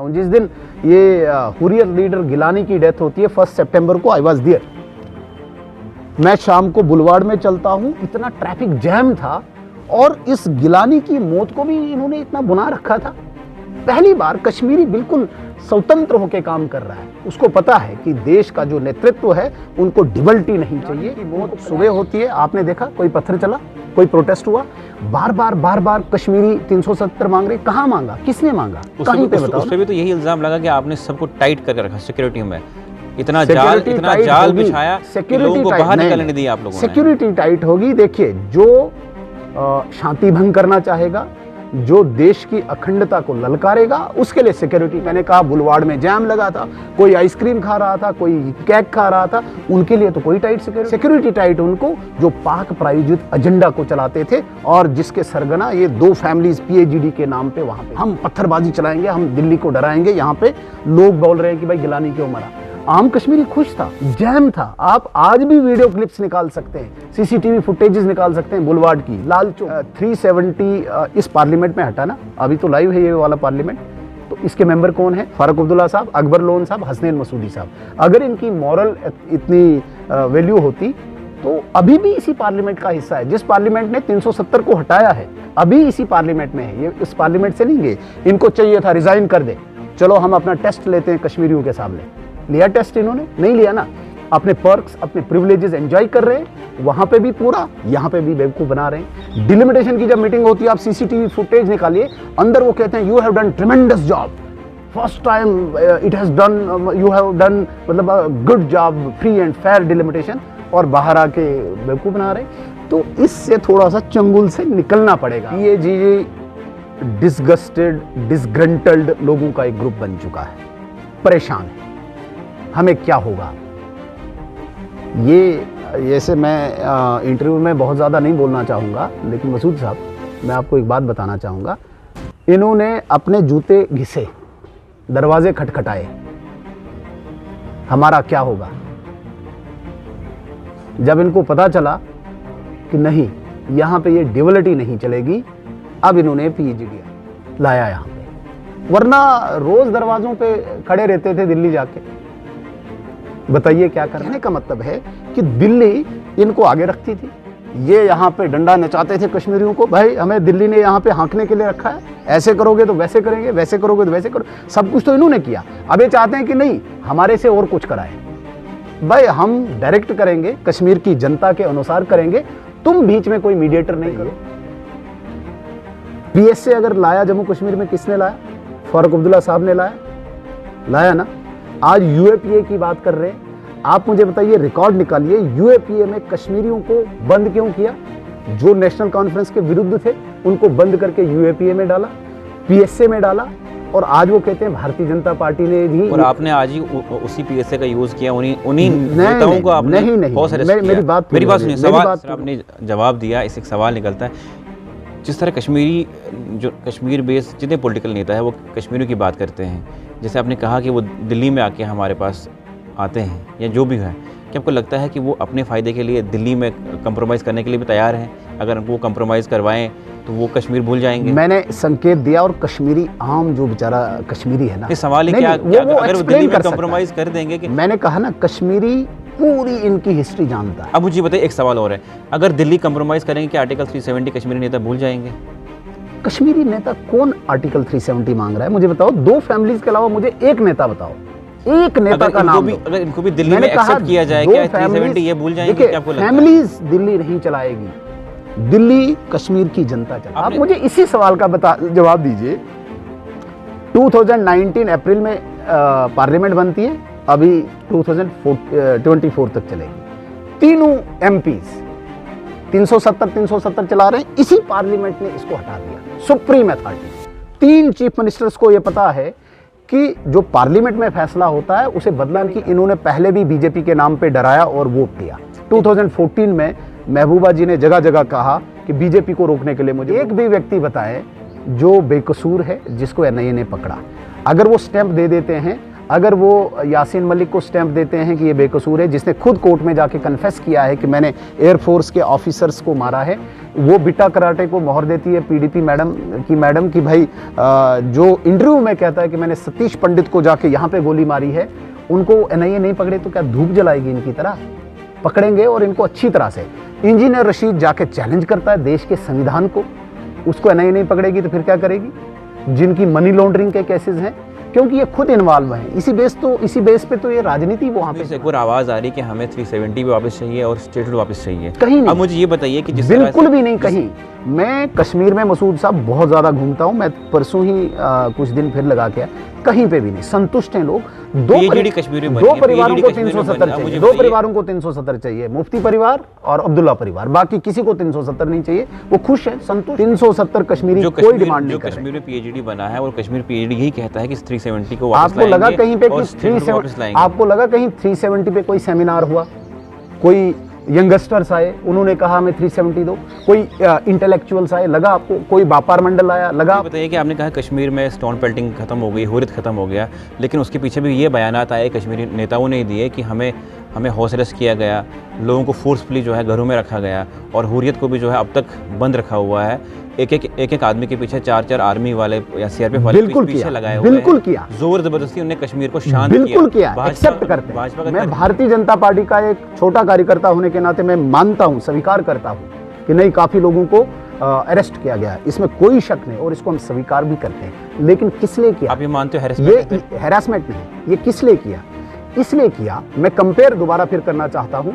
हूँ। जिस दिन ये हुर्रियत लीडर गिलानी की डेथ होती है 1 सितंबर को, आई वाज देयर। मैं शाम को बुलवाड़ में चलता हूँ, इतना ट्रैफिक जैम था और इस गिलानी की मौत को भी इन्होंने इतना बुना रखा था। पहली बार कश्मीरी बिल्कुल स्वतंत्र होकर काम कर रहा है। उसको पता है कि देश का जो नेतृत्व है उनको डिबल्टी नहीं चाहिए। कि मौत सुबह होती है, आपने देखा कोई पत्थर चला, कोई प्रोटेस्ट हुआ, बार बार कश्मीरी 370 मांग रहे। कहाँ मांगा, किसने मांगा, कहीं पे बताओ। उस पे भी तो यही इल्जाम लगा कि आपने सबको टाइट करके रखा सिक्योरिटी में, इतना जाल बिछाया कि लोगों को बाहर निकलने नहीं दिया आप लोगों ने। सिक्योरिटी टाइट होगी। देखिए, जो शांति भंग करना चाहेगा, जो देश की अखंडता को ललकारेगा, उसके लिए सिक्योरिटी। मैंने कहा बुलवाड़ में जैम लगा था, कोई आइसक्रीम खा रहा था, कोई केक खा रहा था, उनके लिए तो कोई टाइट सिक्योरिटी टाइट उनको जो पाक प्रायोजित एजेंडा को चलाते थे और जिसके सरगना ये 2 फैमिलीज PAGD के नाम पे वहां पे हम पत्थरबाजी चलाएंगे, हम दिल्ली को डराएंगे। यहाँ पे लोग बोल रहे हैं कि भाई गिलानी क्यों मरा। आम कश्मीरी खुश था, जैम था। आप आज भी वीडियो क्लिप्स निकाल सकते हैं, CCTV फुटेजेस निकाल सकते हैं बुलवाड़ की। लाल चौक 370 इस पार्लियामेंट में हटा ना, अभी तो लाइव है ये वाला पार्लियामेंट। तो इसके मेंबर कौन है? फारूक अब्दुल्ला साहब, अकबर लोन साहब, हसनैन मसूदी साहब। अगर इनकी मॉरल इतनी वैल्यू होती तो अभी भी इसी पार्लियामेंट का हिस्सा है। जिस पार्लियामेंट ने 370 को हटाया है, अभी इसी पार्लियामेंट में है। ये इस पार्लियामेंट से नहीं गए। इनको चाहिए था रिजाइन कर दे, चलो हम अपना टेस्ट लेते हैं कश्मीरियों के सामने। लिया टेस्ट इन्होंने? नहीं लिया ना। अपने पर्क्स, अपने प्रिविलेजेस एंजॉय कर रहे हैं, वहां पे भी पूरा, यहाँ पे भी बेवकूफ बना रहे हैं। डिलिमिटेशन की जब मीटिंग होती है, आप CCTV फुटेज निकालिए, अंदर वो कहते हैं you have done tremendous job, first time it has done, you have done, मतलब good job, free and fair delimitation, और बाहर आके बेवकूफ बना रहे हैं। तो इससे थोड़ा सा चंगुल से निकलना पड़ेगा। ये जी डिसगस्टेड, डिसग्रंटल्ड लोगों का एक ग्रुप बन चुका है, परेशान है। हमें क्या होगा? ये जैसे मैं इंटरव्यू में बहुत ज़्यादा नहीं बोलना चाहूँगा, लेकिन मसूद साहब, मैं आपको एक बात बताना चाहूँगा। इन्होंने अपने जूते घिसे, दरवाजे खटखटाए, हमारा क्या होगा? जब इनको पता चला कि नहीं, यहाँ पे ये डिवलिटी नहीं चलेगी, अब इन्होंने PAGD लाया यहाँ पे। वरना रोज़ दरवाज़ों पे खड़े रहते थे दिल्ली जाके। बताइए क्या करने का मतलब है कि दिल्ली इनको आगे रखती थी। ये यहाँ पे डंडा नचाते थे कश्मीरियों को, भाई हमें दिल्ली ने यहाँ पे हाँकने के लिए रखा है, ऐसे करोगे तो वैसे करेंगे, वैसे करोगे तो वैसे करो। सब कुछ तो इन्होंने किया। अब ये चाहते हैं कि नहीं, हमारे से और कुछ कराए। भाई हम डायरेक्ट करेंगे, कश्मीर की जनता के अनुसार करेंगे, तुम बीच में कोई मीडिएटर नहीं करो। PSA अगर लाया जम्मू कश्मीर में, किसने लाया? फारूक अब्दुल्ला साहब ने लाया ना। आज UAPA की बात कर रहे हैं। आप मुझे बताइए, रिकॉर्ड निकालिए, UAPA में कश्मीरियों को बंद क्यों किया? जो नेशनल कॉन्फ्रेंस के विरुद्ध थे उनको बंद करके UAPA में डाला, PSA में डाला, और आज वो कहते हैं भारतीय जनता पार्टी ने भी। और आपने आज ही उसी PSA का यूज किया, उन्हीं नेताओं को आपने बहुत सारे मेरी बात सुनिए। सवाल आपने जवाब दिया, इससे एक सवाल निकलता है। जिस तरह कश्मीरी, जो कश्मीर बेस्ड जितने पॉलिटिकल नेता है वो कश्मीरियों की बात करते हैं, जैसे आपने कहा कि वो दिल्ली में आके हमारे पास आते हैं या जो भी है, क्या आपको लगता है कि वो अपने फ़ायदे के लिए दिल्ली में कंप्रोमाइज़ करने के लिए भी तैयार हैं? अगर वो कंप्रोमाइज़ करवाएं तो वो कश्मीर भूल जाएंगे? मैंने संकेत दिया, और कश्मीरी आम जो बेचारा कश्मीरी है ना, सवाल है क्या अगर वो दिल्ली में कंप्रोमाइज़ कर देंगे कि? मैंने कहा ना, कश्मीरी पूरी इनकी हिस्ट्री जानता है। अब मुझे बताइए, एक सवाल और है, अगर दिल्ली कंप्रोमाइज़ करेंगे कि आर्टिकल 370 कश्मीरी नेता भूल जाएंगे? कश्मीरी नेता कौन आर्टिकल 370 मांग रहा है? मुझे बताओ। 2 फैमिलीज के अलावा मुझे एक नेता बताओ, एक नेता का नाम दो। अगर इनको भी दिल्ली में एक्सेप्ट किया जाए, क्या 370 ये भूल जाएंगे? क्या आपको लगता है? फैमिलीज दिल्ली नहीं चलाएगी, दिल्ली कश्मीर की जनता चलाएगी। आप मुझे इसी सवाल का जवाब दीजिए। 2019 अप्रैल में पार्लियामेंट बनती है, अभी 2024 तक चलेगी। तीनों MPs 370 चला रहे हैं। इसी पार्लियामेंट ने इसको हटा दिया, सुप्रीम अथॉरिटी। 3 चीफ मिनिस्टर्स को यह पता है कि जो पार्लियामेंट में फैसला होता है उसे बदलना की इन्होंने पहले भी BJP के नाम पे डराया और वोट किया। 2014 में महबूबा जी ने जगह जगह कहा कि BJP को रोकने के लिए मुझे एक भी व्यक्ति बताए जो बेकसूर है, जिसको NIA ने पकड़ा। अगर वो स्टैंप दे देते हैं, अगर वो यासीन मलिक को स्टैंप देते हैं कि ये बेकसूर है, जिसने खुद कोर्ट में जाके कन्फेस किया है कि मैंने एयरफोर्स के ऑफिसर्स को मारा है, वो बिट्टा कराटे को मोहर देती है पीडीपी मैडम की भाई जो इंटरव्यू में कहता है कि मैंने सतीश पंडित को जाके यहाँ पे गोली मारी है, उनको एनआईए नहीं पकड़े तो क्या धूप जलाएगी इनकी तरह? पकड़ेंगे और इनको अच्छी तरह से। इंजीनियर रशीद जाके चैलेंज करता है देश के संविधान को, उसको एनआईए नहीं पकड़ेगी तो फिर क्या करेगी? जिनकी मनी लॉन्ड्रिंग के केसेस हैं, क्योंकि ये खुद इन्वॉल्व हैं, इसी बेस पे तो ये राजनीति वहाँ पे। एक और आवाज़ आ रही है कि हमें 370 भी वापस चाहिए और स्टेटहुड वापस चाहिए। कहीं नहीं। अब मुझे ये बताइए कि बिल्कुल भी नहीं कहीं। मैं कश्मीर में मसूद साहब बहुत ज़्यादा घूमता हूँ, मैं परसों ही कुछ दिन फिर लगा के कहीं पे भी नहीं संतुष्ट हैं लोग। दो परिवारों को 370 चाहिए, 2 परिवारों को 370 चाहिए, मुफ्ती परिवार और अब्दुल्ला परिवार, बाकी किसी को 370 नहीं चाहिए। वो खुश है, संतुष्ट। 370 कश्मीरी कोई डिमांड नहीं कर रहे। कश्मीर में पीएचडी बना है और कश्मीर पीएचडी यही कहता है कि 370 को आपको लगा कहीं पे आपको लगा कहीं 370 पे कोई सेमिनार हुआ, कोई यंगस्टर्स आए, उन्होंने कहा हमें 370 दो, कोई इंटेलेक्चुअल्स आए, लगा आपको? कोई व्यापार मंडल आया, लगा? बताइए कि आपने कहा कश्मीर में स्टोन पेल्टिंग खत्म हो गई, हुर्रियत खत्म हो गया, लेकिन उसके पीछे भी ये बयानात आए कश्मीरी नेताओं ने दिए कि हमें हाउस अरेस्ट किया गया, लोगों को फोर्सफुली जो है घरों में रखा गया और हुर्रियत को भी जो है अब तक बंद रखा हुआ है। एक आदमी के पीछे 4 आर्मी वाले या सीआरपीएफ वाले पीछे लगाए हुए हैं। बिल्कुल किया, जोर जबरदस्ती उन्होंने कश्मीर को शांत बिल्कुल किया, एक्सेप्ट करते हैं। मैं भारतीय जनता पार्टी का एक छोटा कार्यकर्ता होने के नाते मैं मानता हूं, स्वीकार करता हूं कि नहीं, काफी लोगों को अरेस्ट किया गया है, इसमें कोई शक नहीं और इसको हम स्वीकार भी करते हैं। लेकिन किस लिए किया? आप ये मानते हो ये हैरेसमेंट नहीं, ये किस लिए किया? इसलिए किया, मैं कंपेयर दोबारा फिर करना चाहता हूं।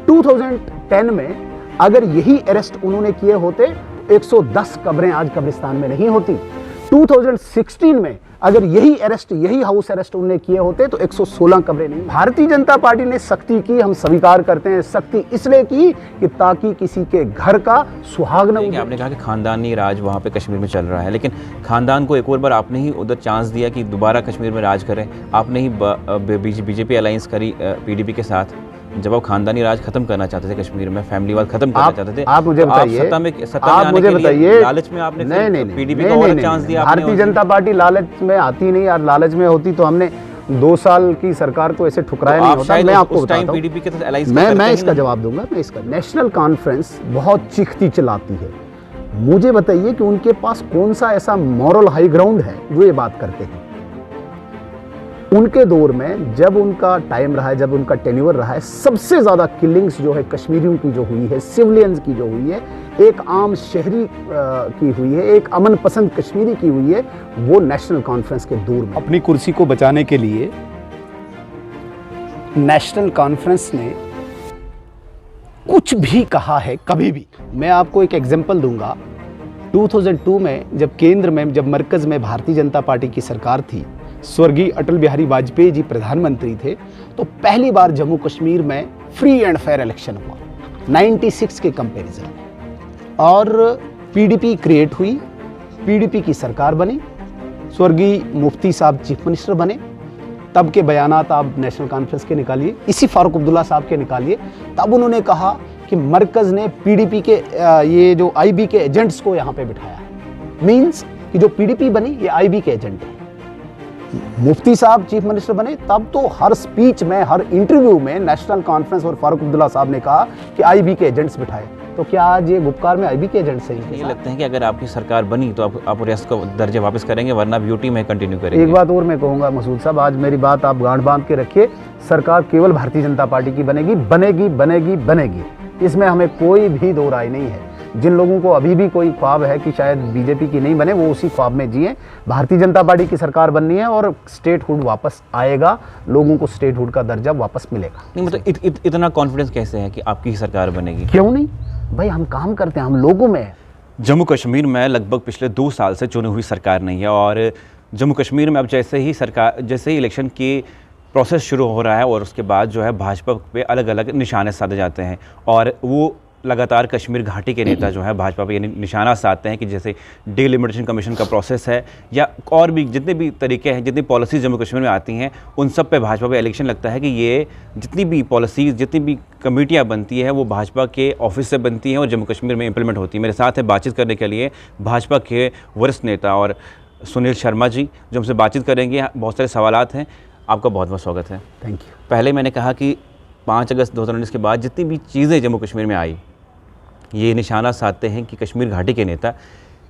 2010 में अगर यही अरेस्ट उन्होंने किए होते 110 कब्रें आज कब्रिस्तान में नहीं होती। 2016 में अगर यही अरेस्ट, यही हाउस अरेस्ट उन्होंने किए होते तो 116 कब्रें नहीं। भारतीय जनता पार्टी ने सख्ती की, हम स्वीकार करते हैं। सख्ती इसलिए की कि ताकि किसी के घर का सुहाग न उठे। आपने कहा कि खानदानी राज वहाँ पे कश्मीर में चल रहा है, लेकिन खानदान को एक और बार आपने ही उधर चांस दिया कि दोबारा कश्मीर में राज करें। आपने ही बीजेपी अलायंस करी पीडीपी के साथ, जब आप खानदानी राज खत्म करना चाहते थे कश्मीर में, फैमिलीवाद खत्म करना चाहते थे। आप मुझे बताइए, आप मुझे बताइए, लालच में आपने पीडीपी को और चांस दिया। भारतीय जनता पार्टी लालच में आती नहीं यार, लालच में होती तो हमने 2 साल की सरकार को ऐसे ठुकराया नहीं होता। मैं आपको बताता हूं, मैं इसका जवाब दूंगा। मैं इसका नेशनल कॉन्फ्रेंस बहुत चीखती चलाती है। मुझे बताइए कि उनके पास कौन सा ऐसा मॉरल हाई ग्राउंड है जो ये बात करते हैं। उनके दौर में जब उनका टाइम रहा है, जब उनका टेन्योर रहा है, सबसे ज्यादा किलिंग्स जो है कश्मीरियों की जो हुई है, सिविलियंस की जो हुई है, एक आम शहरी की हुई है, एक अमन पसंद कश्मीरी की हुई है, वो नेशनल कॉन्फ्रेंस के दौर में। अपनी कुर्सी को बचाने के लिए नेशनल कॉन्फ्रेंस ने कुछ भी कहा है कभी भी। मैं आपको एक एग्जांपल दूंगा। 2002 में जब केंद्र में, जब मरकज में भारतीय जनता पार्टी की सरकार थी, स्वर्गीय अटल बिहारी वाजपेयी जी प्रधानमंत्री थे, तो पहली बार जम्मू कश्मीर में फ्री एंड फेयर इलेक्शन हुआ 96 के कंपैरिजन में, और पीडीपी क्रिएट हुई, पीडीपी की सरकार बनी, स्वर्गीय मुफ्ती साहब चीफ मिनिस्टर बने। तब के बयानात आप नेशनल कॉन्फ्रेंस के निकालिए, इसी फारूक अब्दुल्ला साहब के निकालिए। तब उन्होंने कहा कि मरकज ने पीडीपी के ये जो आईबी के एजेंट्स को यहाँ पे बिठाया है। मीन्स कि जो पीडीपी बनी ये आईबी के एजेंट है। मुफ्ती साहब चीफ मिनिस्टर बने, तब तो हर स्पीच में, हर इंटरव्यू में नेशनल कॉन्फ्रेंस और फारूक अब्दुल्ला साहब ने कहा कि आईबी के एजेंट्स बिठाए। तो क्या आज ये गुपकार में आईबी के एजेंट्स हैं? ये लगता है कि अगर आपकी सरकार बनी तो आप रियासत को दर्जे वापस करेंगे, वरना यूटी में कंटिन्यू करेंगे। एक बात और मैं कहूँगा मसूद साहब, आज मेरी बात आप गांठ बांध के रखिए, सरकार केवल भारतीय जनता पार्टी की बनेगी, बनेगी बनेगी बनेगी, इसमें हमें कोई भी दो राय नहीं है। जिन लोगों को अभी भी कोई ख्वाब है कि शायद बीजेपी की नहीं बने, वो उसी ख्वाब में जिए। भारतीय जनता पार्टी की सरकार बननी है और स्टेटहुड वापस आएगा, लोगों को स्टेटहुड का दर्जा वापस मिलेगा। नहीं मतलब इतना कॉन्फिडेंस कैसे है कि आपकी ही सरकार बनेगी? क्यों नहीं भाई, हम काम करते हैं, हम लोगों में। जम्मू कश्मीर में लगभग पिछले 2 साल से चुनी हुई सरकार नहीं है और जम्मू कश्मीर में अब जैसे ही इलेक्शन की प्रोसेस शुरू हो रहा है और उसके बाद जो है भाजपा पे अलग अलग निशाने साधे जाते हैं और वो लगातार कश्मीर घाटी के नेता जो है भाजपा पे निशाना साधते हैं कि जैसे डिलिमिटेशन कमीशन का प्रोसेस है या और भी जितने भी तरीके हैं, जितनी पॉलिसीज़ जम्मू कश्मीर में आती हैं, उन सब पे भाजपा पे इलेक्शन लगता है कि ये जितनी भी पॉलिसीज़, जितनी भी कमेटियाँ बनती है वो भाजपा के ऑफिस से बनती हैं और जम्मू कश्मीर में इंप्लीमेंट होती है। मेरे साथ है बातचीत करने के लिए भाजपा के वरिष्ठ नेता और सुनील शर्मा जी, जो हमसे बातचीत करेंगे। बहुत सारे सवालात हैं। आपका बहुत बहुत स्वागत है। Thank you. पहले मैंने कहा कि 5 अगस्त 2019 के बाद जितनी भी चीज़ें जम्मू कश्मीर में आई, ये निशाना साधते हैं कि कश्मीर घाटी के नेता,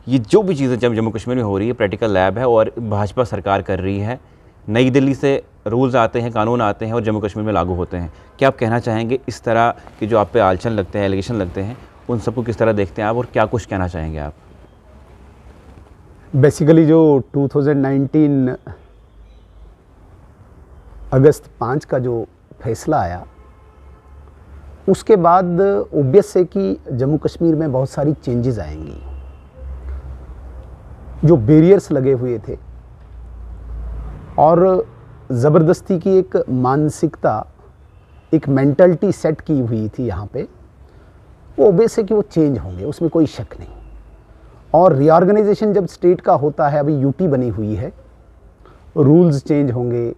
ये जो भी चीज़ें जब जम्मू कश्मीर में हो रही है प्रैक्टिकल लैब है और भाजपा सरकार कर रही है। नई दिल्ली से रूल्स आते हैं, कानून आते हैं और जम्मू कश्मीर में लागू होते हैं। क्या आप कहना चाहेंगे इस तरह के जो आप पे आलचन लगते हैं, एलिगेशन लगते हैं, उन सबको किस तरह देखते हैं आप और क्या कुछ कहना चाहेंगे आप? बेसिकली जो 2019 अगस्त 5 का जो फैसला आया, उसके बाद ऑब्वियस है कि जम्मू कश्मीर में बहुत सारी चेंजेस आएंगी। जो बैरियर्स लगे हुए थे और ज़बरदस्ती की एक मानसिकता, एक मेंटलिटी सेट की हुई थी यहाँ पे, वो ऑब्वियस है कि वो चेंज होंगे, उसमें कोई शक नहीं। और रीऑर्गेनाइजेशन जब स्टेट का होता है, अभी यूटी बनी हुई है, रूल्स चेंज होंगे,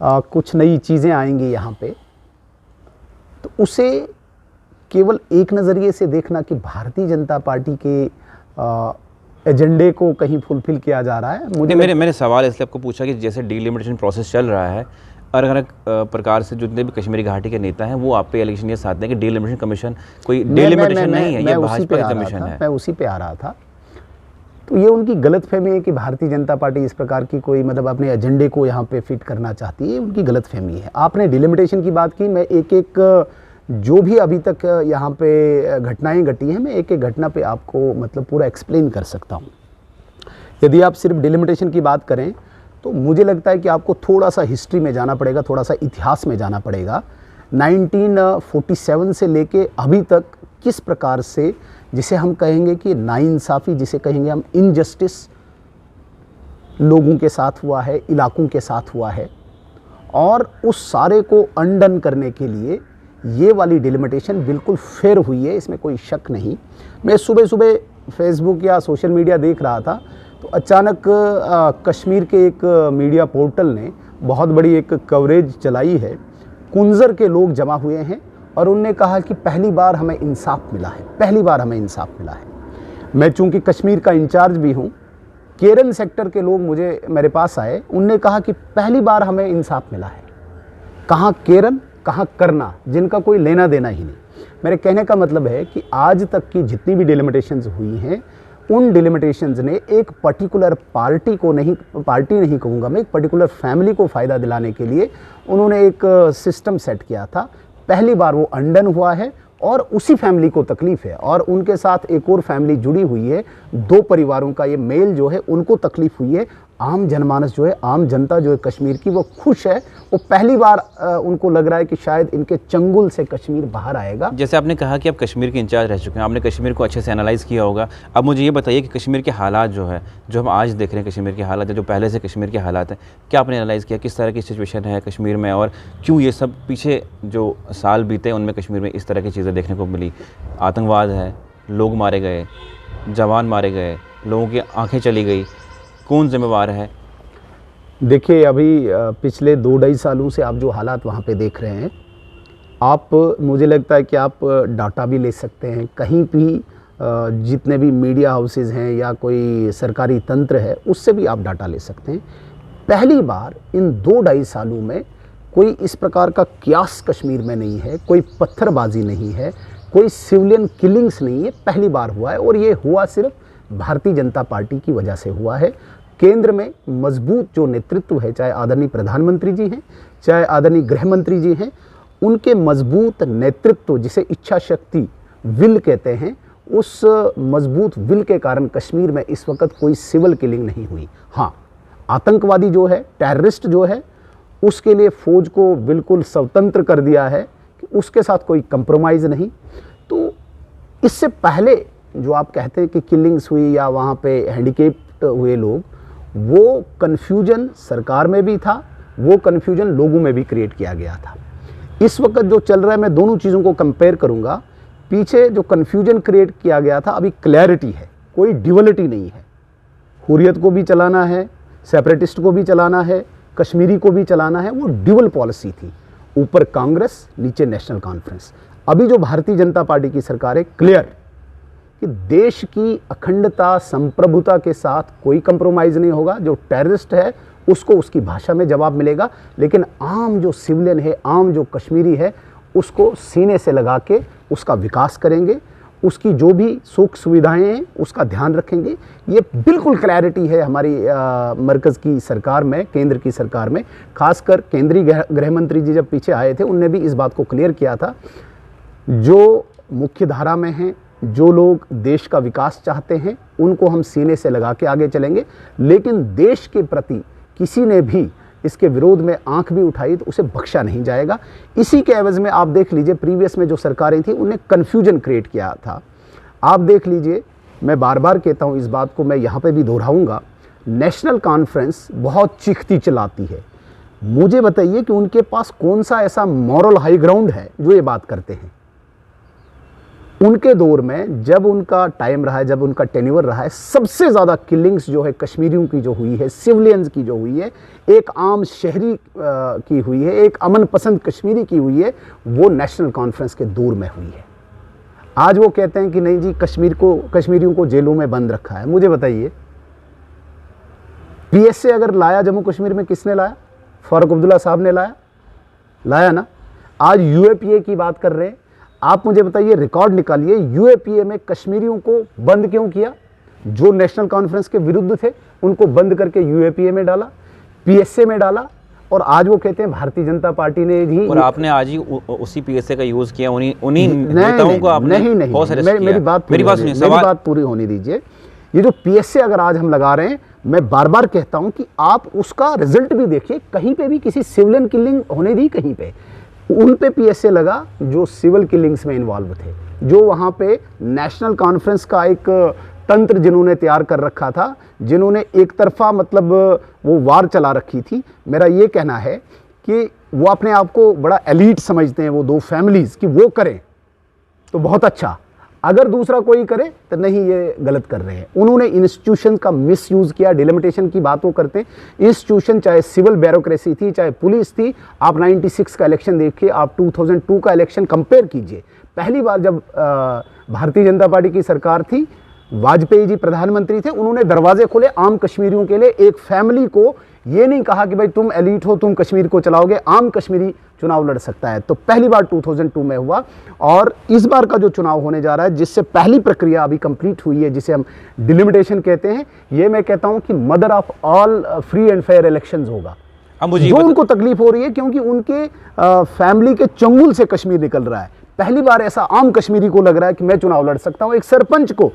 कुछ नई चीज़ें आएंगी यहाँ पे, तो उसे केवल एक नज़रिए से देखना कि भारतीय जनता पार्टी के एजेंडे को कहीं फुलफिल किया जा रहा है, मुझे मेरे सवाल इसलिए आपको पूछा कि जैसे डीलिमिटेशन प्रोसेस चल रहा है, अलग अलग प्रकार से जितने भी कश्मीरी घाटी के नेता हैं वो आप पे एलिगेशन ये साधते हैं कि डीलिमिटेशन कमीशन कोई डीलिमिटेशन नहीं है, ये भाजपा का कमीशन है। मैं उसी पे आ रहा था। तो ये उनकी गलतफहमी है कि भारतीय जनता पार्टी इस प्रकार की कोई मतलब अपने एजेंडे को यहाँ पे फिट करना चाहती है, उनकी गलतफहमी है। आपने डिलिमिटेशन की बात की, मैं एक एक जो भी अभी तक यहाँ पे घटनाएं घटी हैं, मैं एक एक घटना पे आपको मतलब पूरा एक्सप्लेन कर सकता हूँ। यदि आप सिर्फ डिलिमिटेशन की बात करें तो मुझे लगता है कि आपको थोड़ा सा हिस्ट्री में जाना पड़ेगा, थोड़ा सा इतिहास में जाना पड़ेगा। 1947 से लेके अभी तक किस प्रकार से, जिसे हम कहेंगे कि नाइंसाफ़ी, जिसे कहेंगे हम इनजस्टिस, लोगों के साथ हुआ है, इलाकों के साथ हुआ है, और उस सारे को अनडन करने के लिए ये वाली डिलिमिटेशन बिल्कुल फेयर हुई है, इसमें कोई शक नहीं। मैं सुबह सुबह फेसबुक या सोशल मीडिया देख रहा था तो अचानक कश्मीर के एक मीडिया पोर्टल ने बहुत बड़ी एक कवरेज चलाई है। कुंजर के लोग जमा हुए हैं और उनने कहा कि पहली बार हमें इंसाफ मिला है, पहली बार हमें इंसाफ मिला है। मैं चूंकि कश्मीर का इंचार्ज भी हूँ, केरन सेक्टर के लोग मेरे पास आए, उनने कहा कि पहली बार हमें इंसाफ मिला है। कहाँ केरन, कहाँ करना, जिनका कोई लेना देना ही नहीं। मेरे कहने का मतलब है कि आज तक की जितनी भी डिलिमिटेशंस हुई हैं, उन डिलिमिटेशंस ने एक पर्टिकुलर पार्टी नहीं कहूँगा मैं, एक पर्टिकुलर फैमिली को फ़ायदा दिलाने के लिए उन्होंने एक सिस्टम सेट किया था। पहली बार वो अनडन हुआ है और उसी फैमिली को तकलीफ़ है, और उनके साथ एक और फैमिली जुड़ी हुई है, 2 परिवारों का ये मेल जो है उनको तकलीफ़ हुई है। आम जनमानस जो है, आम जनता जो है कश्मीर की, वो खुश है। वो पहली बार उनको लग रहा है कि शायद इनके चंगुल से कश्मीर बाहर आएगा। जैसे आपने कहा कि आप कश्मीर के इंचार्ज रह चुके हैं, आपने कश्मीर को अच्छे से एनालाइज़ किया होगा। अब मुझे ये बताइए कि कश्मीर के हालात जो है, जो हम आज देख रहे हैं कश्मीर के हालात है, जो पहले से कश्मीर के हालात हैं, क्या आपने एनालाइज़ किया, किस तरह की सिचुएशन है कश्मीर में और क्यों ये सब पीछे जो साल बीते उनमें कश्मीर में इस तरह की चीज़ें देखने को मिली? आतंकवाद है, लोग मारे गए, जवान मारे गए, लोगों की आँखें चली गई, कौन जिम्मेवार है? देखिए, अभी पिछले 2-2.5 सालों से आप जो हालात वहाँ पे देख रहे हैं, आप, मुझे लगता है कि आप डाटा भी ले सकते हैं, कहीं भी जितने भी मीडिया हाउसेस हैं या कोई सरकारी तंत्र है, उससे भी आप डाटा ले सकते हैं। पहली बार इन 2-2.5 सालों में कोई इस प्रकार का क्यास कश्मीर में नहीं है, कोई पत्थरबाजी नहीं है, कोई सिविलियन किलिंग्स नहीं है, पहली बार हुआ है। और ये हुआ सिर्फ भारतीय जनता पार्टी की वजह से हुआ है। केंद्र में मजबूत जो नेतृत्व है, चाहे आदरणीय प्रधानमंत्री जी हैं, चाहे आदरणीय गृह मंत्री जी हैं, उनके मजबूत नेतृत्व, जिसे इच्छा शक्ति, विल कहते हैं, उस मजबूत विल के कारण कश्मीर में इस वक्त कोई सिविल किलिंग नहीं हुई। हाँ, आतंकवादी जो है, टेररिस्ट जो है, उसके लिए फ़ौज को बिल्कुल स्वतंत्र कर दिया है कि उसके साथ कोई कंप्रोमाइज़ नहीं। तो इससे पहले जो आप कहते हैं कि किलिंग्स हुई या वहाँ पे हैंडीकेप्ड हुए लोग, वो कन्फ्यूजन सरकार में भी था, वो कन्फ्यूजन लोगों में भी क्रिएट किया गया था। इस वक्त जो चल रहा है, मैं दोनों चीज़ों को कंपेयर करूँगा। पीछे जो कन्फ्यूजन क्रिएट किया गया था, अभी क्लैरिटी है, कोई ड्यूअलिटी नहीं है। हुर्रियत को भी चलाना है, सेपरेटिस्ट को भी चलाना है, कश्मीरी को भी चलाना है, वो ड्यूअल पॉलिसी थी। ऊपर कांग्रेस, नीचे नेशनल कॉन्फ्रेंस। अभी जो भारतीय जनता पार्टी की सरकार है, क्लियर कि देश की अखंडता, संप्रभुता के साथ कोई कंप्रोमाइज़ नहीं होगा। जो टेररिस्ट है उसको उसकी भाषा में जवाब मिलेगा। लेकिन आम जो सिविलियन है, आम जो कश्मीरी है, उसको सीने से लगा के उसका विकास करेंगे, उसकी जो भी सुख सुविधाएं हैं उसका ध्यान रखेंगे। ये बिल्कुल क्लैरिटी है हमारी मरकज़ की सरकार में, केंद्र की सरकार में। खासकर केंद्रीय गृह मंत्री जी जब पीछे आए थे, उनने भी इस बात को क्लियर किया था, जो मुख्य धारा में हैं, जो लोग देश का विकास चाहते हैं, उनको हम सीने से लगा के आगे चलेंगे। लेकिन देश के प्रति किसी ने भी इसके विरोध में आंख भी उठाई तो उसे बख्शा नहीं जाएगा। इसी के एवज में आप देख लीजिए, प्रीवियस में जो सरकारें थी उन्हें कन्फ्यूजन क्रिएट किया था। आप देख लीजिए, मैं बार बार कहता हूँ इस बात को, मैं यहाँ पे भी दोहराऊंगा, नेशनल कॉन्फ्रेंस बहुत चीखती चलाती है। मुझे बताइए कि उनके पास कौन सा ऐसा मॉरल हाई ग्राउंड है जो ये बात करते हैं। उनके दौर में जब उनका टाइम रहा है, जब उनका टेन्योर रहा है, सबसे ज़्यादा किलिंग्स जो है कश्मीरियों की जो हुई है, सिविलियंस की जो हुई है, एक आम शहरी की हुई है, एक अमन पसंद कश्मीरी की हुई है, वो नेशनल कॉन्फ्रेंस के दौर में हुई है। आज वो कहते हैं कि नहीं जी, कश्मीरियों को जेलों में बंद रखा है। मुझे बताइए, PSA अगर लाया जम्मू कश्मीर में, किसने लाया? फारूक अब्दुल्ला साहब ने लाया ना। आज UAPA की बात कर रहे हैं। आप मुझे बताइए, रिकॉर्ड निकालिए, UAPA में कश्मीरियों को बंद क्यों किया? जो नेशनल कॉन्फ्रेंस के विरुद्ध थे उनको बंद करके UAPA में डाला, PSA में डाला, और आज वो कहते हैं भारतीय जनता पार्टी ने ही। और आपने आज ही उसी PSA का यूज किया, उन्हीं नेताओं को आपने नहीं, मेरी बात पूरी होने दीजिए। ये जो PSA अगर आज हम लगा रहे हैं, मैं बार बार कहता हूं कि आप उसका रिजल्ट भी देखिए। कहीं पे भी किसी सिविलियन किलिंग होने दी, कहीं पे उन पे PSA लगा जो सिविल किलिंग्स में इन्वॉल्व थे, जो वहाँ पे नेशनल कॉन्फ्रेंस का एक तंत्र जिन्होंने तैयार कर रखा था, जिन्होंने एक तरफा मतलब वो वार चला रखी थी। मेरा ये कहना है कि वो अपने आप को बड़ा एलीट समझते हैं, वो दो फैमिलीज़, कि वो करें तो बहुत अच्छा, अगर दूसरा कोई करे तो नहीं, ये गलत कर रहे हैं। उन्होंने इंस्टीट्यूशन का मिसयूज़ किया। डिलिमिटेशन की बात वो करते हैं, इंस्टीट्यूशन चाहे सिविल ब्यूरोक्रेसी थी, चाहे पुलिस थी। आप 96 का इलेक्शन देखिए, आप 2002 का इलेक्शन कंपेयर कीजिए। पहली बार जब भारतीय जनता पार्टी की सरकार थी, वाजपेयी जी प्रधानमंत्री थे, उन्होंने दरवाजे खोले आम कश्मीरियों के लिए। एक फैमिली को ये नहीं कहा कि भाई तुम एलीट हो, तुम कश्मीर को चलाओगे, आम कश्मीरी चुनाव लड़ सकता है। तो पहली बार 2002 में हुआ। और इस बार का जो चुनाव होने जा रहा है, जिससे पहली प्रक्रिया अभी कंप्लीट हुई है, जिसे हम डिलिमिटेशन कहते हैं, ये मैं कहता हूं कि mother of all free and fair elections होगा। जो उनको तकलीफ हो रही है क्योंकि उनके फैमिली के चंगुल से कश्मीर निकल रहा है। पहली बार ऐसा आम कश्मीरी को लग रहा है कि मैं चुनाव लड़ सकता हूं। एक सरपंच को,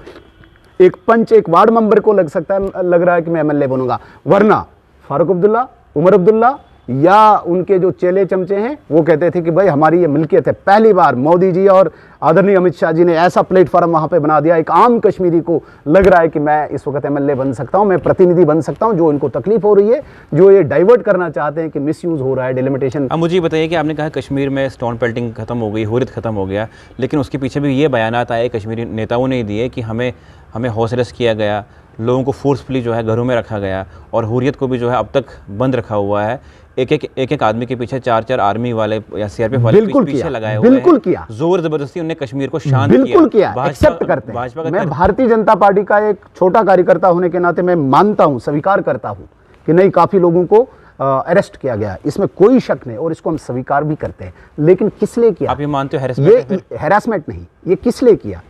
एक पंच, एक वार्ड मेंबर को लग रहा है कि मैं MLA बनूंगा। वरना फारूक अब्दुल्ला, उमर अब्दुल्ला या उनके जो चेले चमचे हैं, वो कहते थे कि भाई हमारी ये मिल्कियत है। पहली बार मोदी जी और आदरणीय अमित शाह जी ने ऐसा प्लेटफॉर्म वहाँ पे बना दिया। एक आम कश्मीरी को लग रहा है कि मैं इस वक्त MLA बन सकता हूँ, मैं प्रतिनिधि बन सकता हूँ। जो इनको तकलीफ हो रही है, जो ये डाइवर्ट करना चाहते हैं कि मिसयूज़ हो रहा है डिलिमिटेशन। अब मुझे बताइए कि आपने कहा कश्मीर में स्टोन पेल्टिंग खत्म हो गई, हुर्रियत खत्म हो गया, लेकिन उसके पीछे भी ये बयानात आए कश्मीरी नेताओं ने दिए कि हमें हाउस अरेस्ट किया गया, लोगों को फोर्सफुली जो है घरों में रखा गया, और हुर्रियत को भी जो है अब तक बंद रखा हुआ है। एक आदमी के पीछे 4 आर्मी वाले या CRPF वाले पीछे लगाए हुए हैं। बिल्कुल किया, जोर जबरदस्ती उन्होंने कश्मीर को शांत बिल्कुल किया, एक्सेप्ट करते हैं। मैं भारतीय जनता पार्टी का एक छोटा कार्यकर्ता होने के नाते मैं मानता हूं, स्वीकार करता हूं कि नहीं, काफी लोगों को अरेस्ट किया गया, इसमें कोई शक नहीं, और इसको हम स्वीकार भी करते हैं। लेकिन किस लिए किया? आप ये मानते हो ये हैरेसमेंट नहीं, ये किस लिए किया?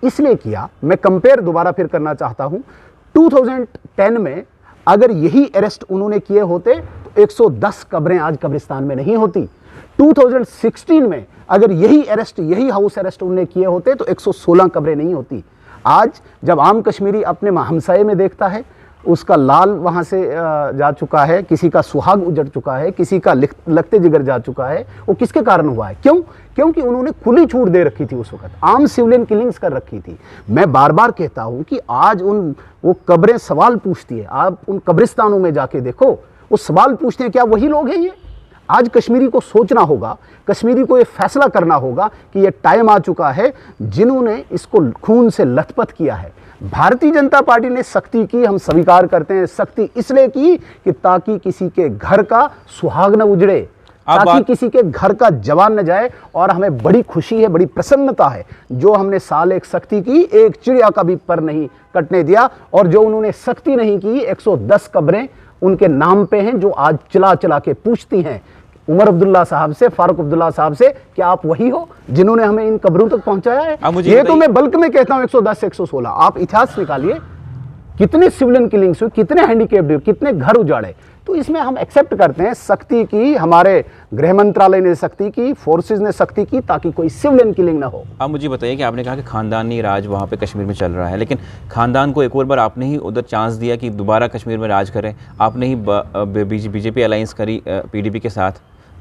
इसलिए किया, मैं कंपेयर दोबारा फिर करना चाहता हूं। 2010 में अगर यही अरेस्ट उन्होंने किए होते तो 110 कब्रें आज कब्रिस्तान में नहीं होती। 2016 में अगर यही अरेस्ट, यही हाउस अरेस्ट उन्होंने किए होते तो 116 कब्रें नहीं होती। आज जब आम कश्मीरी अपने हमसाये में देखता है, उसका लाल वहाँ से जा चुका है, किसी का सुहाग उजड़ चुका है, किसी का लगते जिगर जा चुका है, वो किसके कारण हुआ है? क्यों? क्योंकि उन्होंने खुली छूट दे रखी थी उस वक्त, आम सिविलियन किलिंग्स कर रखी थी। मैं बार बार कहता हूँ कि आज वो कब्रें सवाल पूछती है। आप उन कब्रिस्तानों में जाके देखो, वो सवाल पूछते हैं, क्या वही लोग हैं ये? आज कश्मीरी को सोचना होगा, कश्मीरी को ये फैसला करना होगा कि ये टाइम आ चुका है जिन्होंने इसको खून से लथपथ किया है। भारतीय जनता पार्टी ने सख्ती की, हम स्वीकार करते हैं। सख्ती इसलिए की कि ताकि किसी के घर का सुहाग न उजड़े, ताकि किसी के घर का जवान न जाए। और हमें बड़ी खुशी है, बड़ी प्रसन्नता है, जो हमने साल एक सख्ती की, एक चिड़िया का भी पर नहीं कटने दिया। और जो उन्होंने सख्ती नहीं की, 110 कब्रें उनके नाम पे हैं, जो आज चला चला के पूछती हैं उमर अब्दुल्ला साहब से, फारूक अब्दुल्ला साहब से, क्या आप वही हो जिन्होंने हमें इन कब्रों तक पहुंचाया है? ये तो मैं बल्क में कहता हूं 110 116। आप इतिहास निकालिए, कितने सिविलियन किलिंग्स हुए, कितने हैंडीकेप्ड हुए, कितने घर उजाड़े। तो इसमें हम एक्सेप्ट करते हैं सख्ती की, हमारे गृह मंत्रालय ने सख्ती की, फोर्सेज ने सख्ती की, ताकि कोई सिविलियन किलिंग ना हो। आप मुझे बताइए कि आपने कहा कि खानदानी राज वहाँ पे कश्मीर में चल रहा है, लेकिन खानदान को एक और बार आपने ही उधर चांस दिया कि दोबारा कश्मीर में राज करें। आपने ही बीजेपी अलायंस करी पीडीपी के साथ,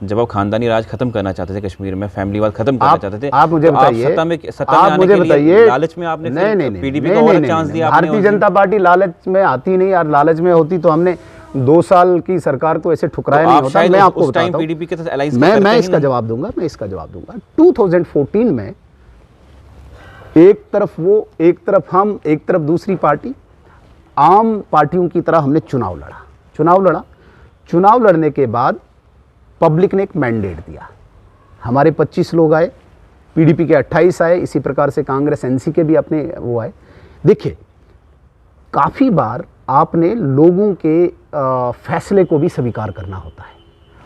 जब आप खानदानी राज खत्म करना चाहते थे कश्मीर में, फैमिलीवाद खत्म करना चाहते थे। आप मुझे बताइए, सत्ता में आने के लिए लालच में आपने पीडीपी को और चांस दिया। भारतीय जनता पार्टी लालच में आती नहीं यार, लालच में होती तो हमने 2 साल की सरकार को ऐसे ठुकराया नहीं होता। मैं आपको बताता हूं, पीडीपी के साथ अलायंस मैं इसका जवाब दूंगा, 2014 में एक तरफ वो, एक तरफ हम, एक तरफ दूसरी पार्टी, आम पार्टियों की तरह हमने चुनाव लड़ने के बाद पब्लिक ने एक मैंडेट दिया। हमारे 25 लोग आए, पीडीपी के 28 आए, इसी प्रकार से कांग्रेस एनसी के भी अपने वो आए। देखिए, काफ़ी बार आपने लोगों के फैसले को भी स्वीकार करना होता है।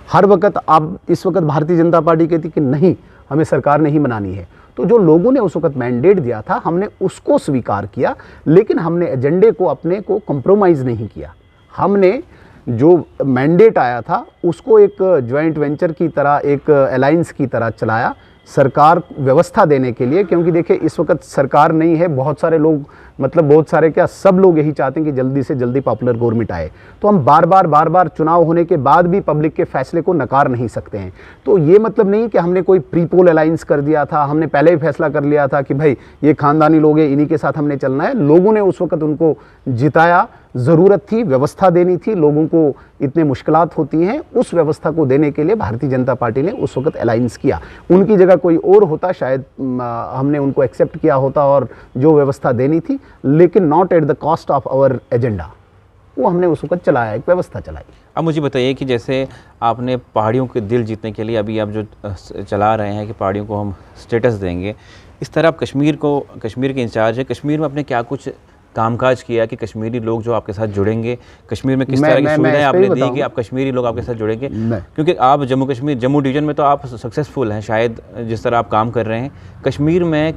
हर वक्त आप, इस वक्त भारतीय जनता पार्टी कहती कि नहीं हमें सरकार नहीं बनानी है, तो जो लोगों ने उस वक्त मैंडेट दिया था हमने उसको स्वीकार किया, लेकिन हमने एजेंडे को अपने को कॉम्प्रोमाइज़ नहीं किया। हमने जो मैंडेट आया था उसको एक जॉइंट वेंचर की तरह, एक अलायंस की तरह चलाया, सरकार व्यवस्था देने के लिए। क्योंकि देखिए इस वक्त सरकार नहीं है, बहुत सारे लोग, मतलब बहुत सारे क्या, सब लोग यही चाहते हैं कि जल्दी से जल्दी पॉपुलर गवर्नमेंट आए। तो हम बार बार चुनाव होने के बाद भी पब्लिक के फैसले को नकार नहीं सकते हैं। तो ये मतलब नहीं कि हमने कोई प्रीपोल अलायंस कर दिया था, हमने पहले ही फैसला कर लिया था कि भाई ये खानदानी लोग हैं, इन्हीं के साथ हमने चलना है। लोगों ने उस वक्त उनको जिताया, ज़रूरत थी, व्यवस्था देनी थी, लोगों को इतने मुश्किलात होती हैं, उस व्यवस्था को देने के लिए भारतीय जनता पार्टी ने उस वक्त अलायंस किया। उनकी जगह कोई और होता, शायद हमने उनको एक्सेप्ट किया होता और जो व्यवस्था देनी थी, लेकिन not at the cost of our agenda, वो हमने उस वक्त चलाया, एक व्यवस्था चलाई। अब मुझे बताइए कि जैसे आपने पहाड़ियों के दिल जीतने के लिए अभी आप जो चला रहे हैं कि पहाड़ियों को हम स्टेटस देंगे, इस तरह आप कश्मीर के इंचार्ज है, कश्मीर में आपने क्या कुछ कामकाज किया कि कश्मीरी लोग जो आपके साथ जुड़ेंगे, कश्मीर में किस तरह की सुविधाएं आपने दी कि आप कश्मीरी लोग आपके साथ जुड़ेंगे? क्योंकि आप जम्मू डिवीजन में तो आप सक्सेसफुल हैं शायद, जिस तरह आप काम कर रहे हैं, कश्मीर में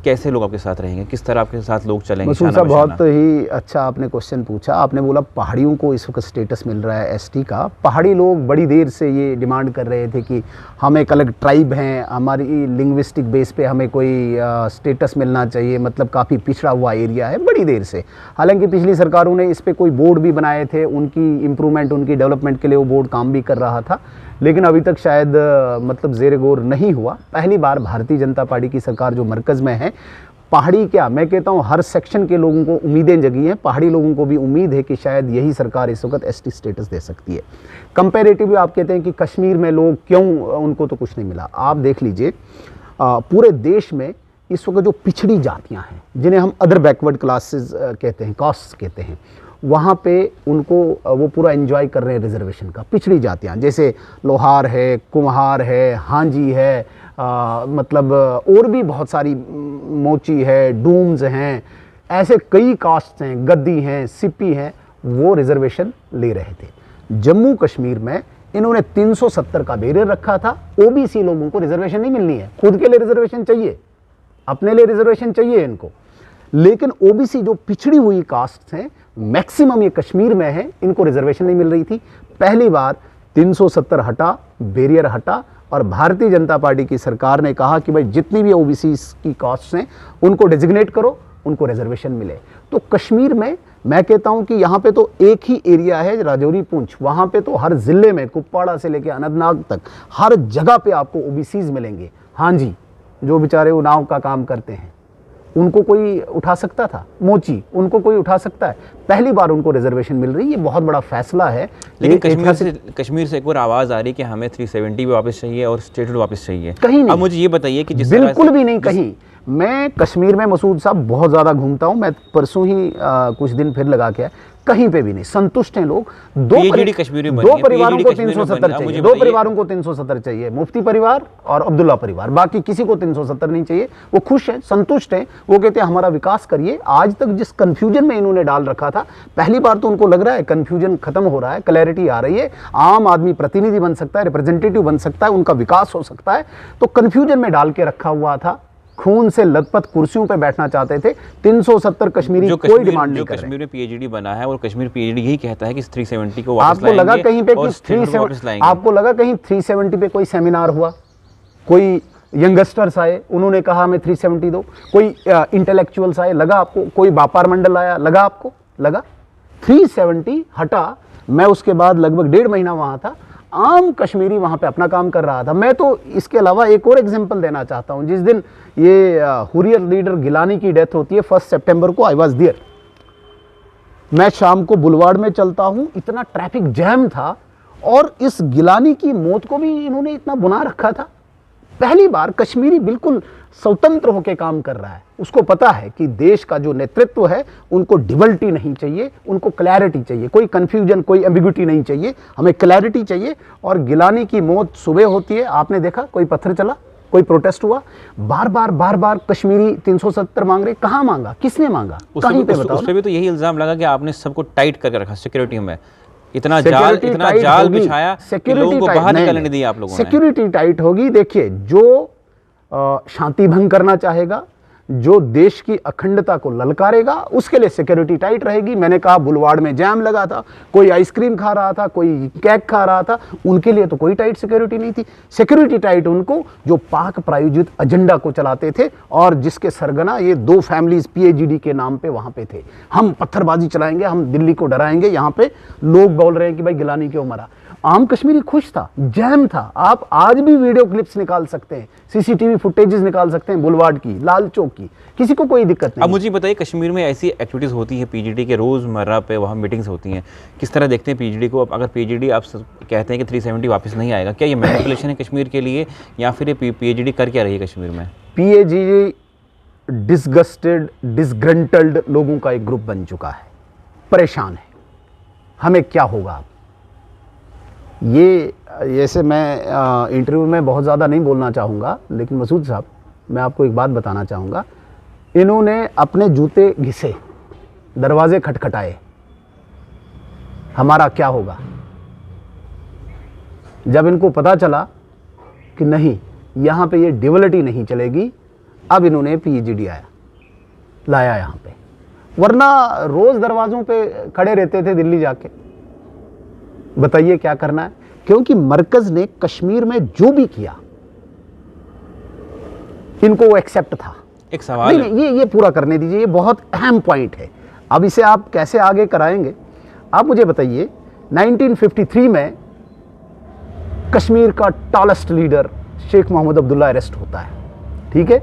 कैसे लोग आपके साथ रहेंगे, किस तरह आपके साथ लोग चलेंगे? मसूद साहब, बहुत ही अच्छा आपने क्वेश्चन पूछा। आपने बोला पहाड़ियों को इस वक्त स्टेटस मिल रहा है एसटी का। पहाड़ी लोग बड़ी देर से ये डिमांड कर रहे थे कि हम एक अलग ट्राइब हैं, हमारी लिंग्विस्टिक बेस पे हमें कोई स्टेटस मिलना चाहिए, मतलब काफ़ी पिछड़ा हुआ एरिया है बड़ी देर से। हालांकि पिछली सरकारों ने इस पर कोई बोर्ड भी बनाए थे, उनकी इम्प्रूवमेंट, उनकी डेवलपमेंट के लिए वो बोर्ड काम भी कर रहा था, लेकिन अभी तक शायद मतलब ज़ेर गौर नहीं हुआ। पहली बार भारतीय जनता पार्टी की सरकार जो मरकज़ में है, पहाड़ी क्या, मैं कहता हूँ हर सेक्शन के लोगों को उम्मीदें जगी हैं। पहाड़ी लोगों को भी उम्मीद है कि शायद यही सरकार इस वक्त एसटी स्टेटस दे सकती है। कंपैरेटिवली आप कहते हैं कि कश्मीर में लोग क्यों, उनको तो कुछ नहीं मिला। आप देख लीजिए पूरे देश में इस वक्त जो पिछड़ी जातियाँ हैं, जिन्हें हम अदर बैकवर्ड क्लासेस कहते हैं, कास्ट कहते हैं, वहाँ पे उनको वो पूरा एंजॉय कर रहे हैं रिजर्वेशन का। पिछड़ी जातियाँ जैसे लोहार है, कुम्हार है, हांजी है, मतलब और भी बहुत सारी, मोची है, डूम्स हैं, ऐसे कई कास्ट हैं, गद्दी हैं, सिप्पी हैं, वो रिजर्वेशन ले रहे थे। जम्मू कश्मीर में इन्होंने 370 का बैरियर रखा था। ओबीसी लोगों को रिजर्वेशन नहीं मिलनी है, खुद के लिए रिजर्वेशन चाहिए, अपने लिए रिजर्वेशन चाहिए इनको। लेकिन ओबीसी जो पिछड़ी हुई कास्ट हैं, मैक्सिमम ये कश्मीर में है, इनको रिजर्वेशन नहीं मिल रही थी। पहली बार 370 हटा, बैरियर हटा, और भारतीय जनता पार्टी की सरकार ने कहा कि भाई जितनी भी ओबीसी की कास्ट हैं उनको डेजिग्नेट करो, उनको रिजर्वेशन मिले। तो कश्मीर में मैं कहता हूं कि यहाँ पे तो एक ही एरिया है, राजौरी पुंछ, वहाँ पे तो हर ज़िले में, कुपवाड़ा से लेकर अनंतनाग तक, हर जगह पे आपको ओबीसीज मिलेंगे। हाँ जी, जो बेचारे वो नाव का काम करते हैं, उनको कोई उठा सकता था, मोची, उनको कोई उठा सकता है। पहली बार उनको रिजर्वेशन मिल रही है, ये बहुत बड़ा फैसला है। लेकिन कश्मीर से एक और आवाज़ आ रही है कि हमें 370 भी वापस चाहिए और स्टेटहुड वापस चाहिए। कहीं नहीं। अब मुझे ये बताइए कि बिल्कुल भी नहीं, कहीं मैं कश्मीर में मसूद साहब बहुत ज़्यादा घूमता हूँ। मैं परसों ही कुछ दिन फिर लगा के आया, कहीं पे भी नहीं संतुष्ट हैं लोग। PhD कश्मीर में बन दो गई, परिवारों PhD को कश्मीर में 370 बन गई। चाहिए, मुझे दो बताइए। परिवारों को 370 चाहिए, मुफ्ती परिवार और अब्दुल्ला परिवार, बाकी किसी को 370 नहीं चाहिए। वो खुश हैं, संतुष्ट हैं। वो कहते हैं हमारा विकास करिए। आज तक जिस कंफ्यूजन में इन्होंने डाल रखा था, पहली बार तो उनको लग रहा है कंफ्यूजन खत्म हो रहा है, क्लैरिटी आ रही है। आम आदमी प्रतिनिधि बन सकता है, रिप्रेजेंटेटिव बन सकता है, उनका विकास हो सकता है। तो कंफ्यूजन में डाल के रखा हुआ था, खून से लथपथ कुर्सियों पे बैठना चाहते थे। 370 कश्मीरी कोई डिमांड नहीं कर रहे। कश्मीर में PhD बना है और कश्मीर PhD यही कहता है कि 370 को वापस आपको लाएंगे लगा कहीं पे और कि स्टेट को वापस लाएंगे। आपको लगा कहीं 370 पे कोई सेमिनार हुआ, कोई यंगस्टर्स आए, उन्होंने कहा हमें 370 दो, कोई इंटेलेक्चुअल्स आए, लगा आपको? कोई व्यापार मंडल आया, लगा आपको? लगा 370 हटा। मैं उसके बाद लगभग 1.5 महीना वहां था। आम कश्मीरी वहां पे अपना काम कर रहा था। मैं तो इसके अलावा एक और एग्जांपल देना चाहता हूं। जिस दिन ये हुर्रियत लीडर गिलानी की डेथ होती है 1 सितंबर को, आई वाज देयर। मैं शाम को बुलवाड़ में चलता हूं, इतना ट्रैफिक जैम था और इस गिलानी की मौत को भी इन्होंने इतना बुना रखा था। पहली बार कश्मीरी बिल्कुल स्वतंत्र होकर काम कर रहा है। उसको पता है कि देश का जो नेतृत्व है उनको डिवल्टी नहीं चाहिए, उनको क्लैरिटी चाहिए, कोई कंफ्यूजन, कोई एम्बिग्युइटी नहीं चाहिए, हमें क्लैरिटी चाहिए। और गिलानी की मौत सुबह होती है, आपने देखा कोई पत्थर चला, कोई प्रोटेस्ट हुआ? बार बार कश्मीरी 370 मांग रहे। कहाँ मांगा, किसने मांगा? कहीं पे बताओ। उस पे भी तो यही इल्जाम लगा कि आपने सबको टाइट करके रखा सिक्योरिटी में, इतना जाल बिछाया कि लोगों को बाहर निकलने नहीं दिया आप लोगों ने। सिक्योरिटी टाइट होगी। देखिए, जो शांति भंग करना चाहेगा, जो देश की अखंडता को ललकारेगा, उसके लिए सिक्योरिटी टाइट रहेगी। मैंने कहा बुलवाड़ में जैम लगा था, कोई आइसक्रीम खा रहा था, कोई केक खा रहा था, उनके लिए तो कोई टाइट सिक्योरिटी नहीं थी। सिक्योरिटी टाइट उनको जो पाक प्रायोजित एजेंडा को चलाते थे और जिसके सरगना ये 2 फैमिलीज PhD के नाम पे वहां पे थे। हम पत्थरबाजी चलाएंगे, हम दिल्ली को डराएंगे। यहाँ पे लोग बोल रहे हैं कि भाई गिलानी क्यों मरा। आम कश्मीरी खुश था, जैम था। आप आज भी वीडियो क्लिप्स निकाल सकते हैं, CCTV फुटेजेस निकाल सकते हैं बुलवाड़ की, लाल चौक की, किसी को कोई दिक्कत नहीं। अब मुझे बताइए, कश्मीर में ऐसी एक्टिविटीज़ होती है PhD के, रोज़मर्रा पे वहाँ मीटिंग्स होती हैं, किस तरह देखते हैं PhD को? अब अगर PhD आप कहते हैं कि 370 वापस नहीं आएगा, क्या ये मैनिपुलेशन है कश्मीर के लिए, या फिर ये PhD कर क्या रही है कश्मीर में? PhD डिसगस्टेड, डिसग्रंटल्ड लोगों का एक ग्रुप बन चुका है, परेशान है। हमें क्या होगा? ये ऐसे मैं इंटरव्यू में बहुत ज़्यादा नहीं बोलना चाहूँगा, लेकिन मसूद साहब, मैं आपको एक बात बताना चाहूँगा। इन्होंने अपने जूते घिसे, दरवाजे खटखटाए, हमारा क्या होगा? जब इनको पता चला कि नहीं, यहाँ पे ये डिवलिटी नहीं चलेगी, अब इन्होंने PhD लाया यहाँ पे। वरना रोज़ दरवाज़ों पे खड़े रहते थे दिल्ली जाके। बताइए क्या करना है? क्योंकि मरकज ने कश्मीर में जो भी किया, इनको वो एक्सेप्ट था। एक सवाल नहीं, ये पूरा करने दीजिए, ये बहुत अहम पॉइंट है। अब इसे आप कैसे आगे कराएंगे? आप मुझे बताइए, 1953 में कश्मीर का tallest leader Sheikh Mohammad Abdullah arrest होता है, ठीक है?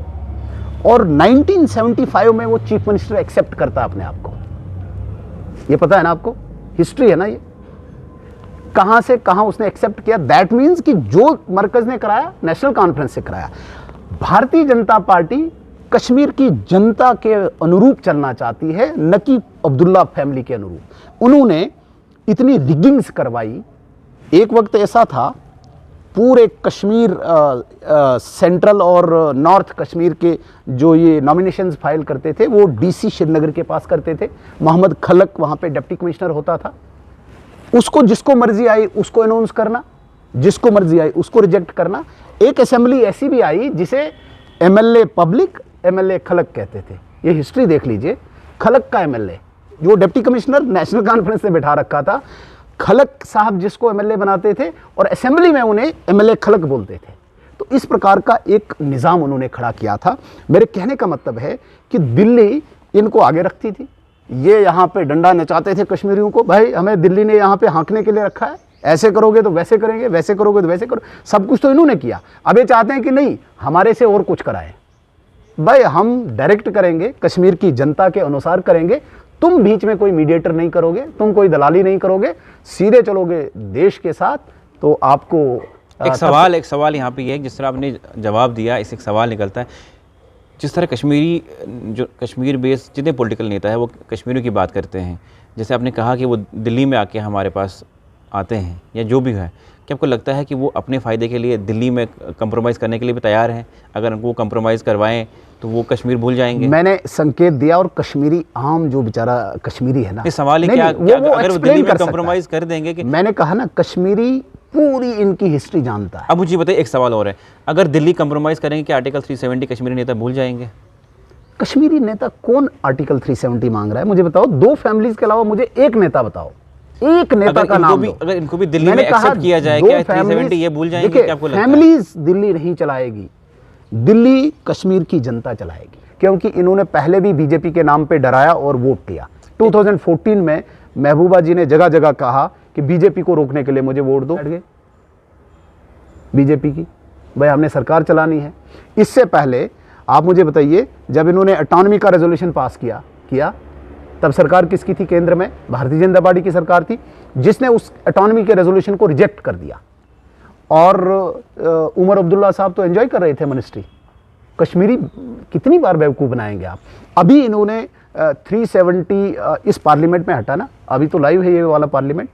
और 1975 में वो चीफ मिनिस्टर एक्सेप्ट करता है अपने आप को। ये पता है ना आपको? हिस्ट्री है ना ये, कहां से कहां उसने एक्सेप्ट किया। दैट मीन्स कि जो मरकज ने कराया, नेशनल कॉन्फ्रेंस से कराया। भारतीय जनता पार्टी कश्मीर की जनता के अनुरूप चलना चाहती है, न कि अब्दुल्ला फैमिली के अनुरूप। उन्होंने इतनी रिगिंग्स करवाई। एक वक्त ऐसा था, पूरे कश्मीर सेंट्रल और नॉर्थ कश्मीर के जो ये नॉमिनेशंस फाइल करते थे, वो DC श्रीनगर के पास करते थे। मोहम्मद खलक वहाँ पे डिप्टी कमिश्नर होता था। उसको जिसको मर्जी आई उसको अनाउंस करना, जिसको मर्जी आई उसको रिजेक्ट करना। एक असेंबली ऐसी भी आई जिसे MLA पब्लिक, MLA खलक कहते थे। ये हिस्ट्री देख लीजिए। खलक का MLA, जो डिप्टी कमिश्नर नेशनल कॉन्फ्रेंस ने बैठा रखा था, खलक साहब जिसको MLA बनाते थे और असेंबली में उन्हें MLA खलक बोलते थे। तो इस प्रकार का एक निज़ाम उन्होंने खड़ा किया था। मेरे कहने का मतलब है कि दिल्ली इनको आगे रखती थी। ये यहाँ पे डंडा नचाते थे कश्मीरियों को, भाई हमें दिल्ली ने यहाँ पे हाँकने के लिए रखा है, ऐसे करोगे तो वैसे करेंगे, वैसे करोगे तो वैसे करो। सब कुछ तो इन्होंने किया। अब ये चाहते हैं कि नहीं, हमारे से और कुछ कराएं। भाई हम डायरेक्ट करेंगे, कश्मीर की जनता के अनुसार करेंगे। तुम बीच में कोई मीडिएटर नहीं करोगे, तुम कोई दलाली नहीं करोगे, सीधे चलोगे देश के साथ। तो आपको एक सवाल यहाँ पे ये है, जिस तरह आपने जवाब दिया, इससे एक सवाल निकलता है, जिस तरह कश्मीरी जो कश्मीर बेस जितने पॉलिटिकल नेता है वो कश्मीरियों की बात करते हैं, जैसे आपने कहा कि वो दिल्ली में आके हमारे पास आते हैं या जो भी है, क्या आपको लगता है कि वो अपने फ़ायदे के लिए दिल्ली में कंप्रोमाइज़ करने के लिए भी तैयार हैं? अगर उनको कंप्रोमाइज़ करवाएं तो वो कश्मीर भूल जाएंगे? मैंने संकेत दिया, और कश्मीरी आम जो बेचारा कश्मीरी है ना, ये सवाल है नहीं, क्या, नहीं, क्या वो अगर वो explain दिल्ली में कर सकता है। कंप्रोमाइज़ कर देंगे कि मैंने कहा ना, कश्मीरी पूरी इनकी हिस्ट्री जानता है। अब मुझे बताइए, एक सवाल और है, अगर दिल्ली कंप्रोमाइज़ करेंगे कि आर्टिकल 370 कश्मीरी नेता भूल जाएंगे? कश्मीरी नेता कौन आर्टिकल 370 मांग रहा है? मुझे बताओ, 2 फैमिलीज के अलावा मुझे एक नेता बताओ, एक नेता का नाम दो। अगर इनको भी दिल्ली में मैंने कहा, एक्सेप्ट किया जाए, 2 क्या families- 370 ये भूल जाएंगे? देखिए, क्या आपको लगता है? फैमिलीज दिल्ली नहीं चलाएगी, दिल्ली कश्मीर की जनता चलाएगी, क्योंकि इन्होंने पहले भी बीजेपी के नाम पे डराया और वोट किया। 2014 में महबूबा जी ने जगह जगह कहा कि बीजेपी को रोकने के लिए मुझे वोट दो, बीजेपी की, भाई हमने सरकार चलानी है। इससे पहले आप मुझे बताइए, जब इन्होंने ऑटोनॉमी का रेजोल्यूशन पास किया तब सरकार किसकी थी? केंद्र में भारतीय जनता पार्टी की सरकार थी, जिसने उस ऑटोनॉमी के रेजोल्यूशन को रिजेक्ट कर दिया। और उमर अब्दुल्ला साहब तो एंजॉय कर रहे थे मिनिस्ट्री। कश्मीरी कितनी बार बेवकूफ़ बनाएंगे आप? अभी इन्होंने 370 इस पार्लियामेंट में हटा ना, अभी तो लाइव है ये वाला पार्लियामेंट,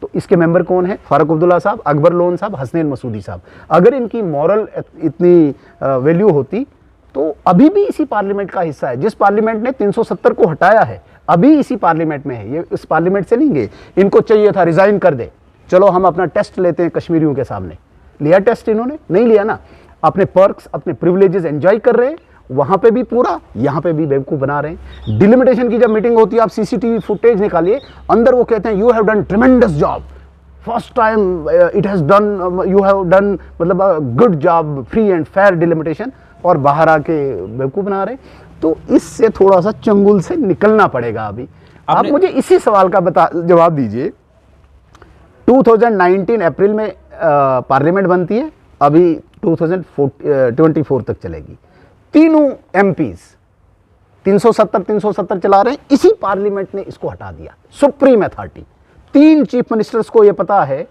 तो इसके मेंबर कौन है? फारूक अब्दुल्ला साहब, अकबर लोन साहब, हसनैन मसूदी साहब। अगर इनकी मॉरल इतनी वैल्यू होती तो अभी भी इसी पार्लियामेंट का हिस्सा है। जिस पार्लियामेंट ने 370 को हटाया है, अभी इसी पार्लियामेंट में है। ये इस पार्लियामेंट से नहीं गए। इनको चाहिए था रिजाइन कर दे, चलो हम अपना टेस्ट लेते हैं कश्मीरियों के सामने। लिया टेस्ट इन्होंने? नहीं लिया ना। अपने पर्क्स, अपने प्रिविलेजेस एंजॉय कर रहे हैं, वहां पे भी पूरा, यहाँ पे भी बेवकूफ़ बना रहे हैं। डिलिमिटेशन की जब मीटिंग होती है, आप सीसीटीवी फुटेज निकालिए, अंदर वो कहते हैं you have done tremendous job, first time it has done, you have done, मतलब good job, free and fair delimitation, और बाहर आके बेवकूफ़ बना रहे। तो इससे थोड़ा सा चंगुल से निकलना पड़ेगा। अभी आप मुझे इसी सवाल का जवाब दीजिए। 2019 अप्रैल में पार्लियामेंट बनती है, अभी 2024 तक चलेगी। तीनों एमपीज 370 चला रहे हैं, इसी पार्लियामेंट ने इसको हटा दिया। सुप्रीम अथॉरिटी, 3 चीफ मिनिस्टर्स को यह पता है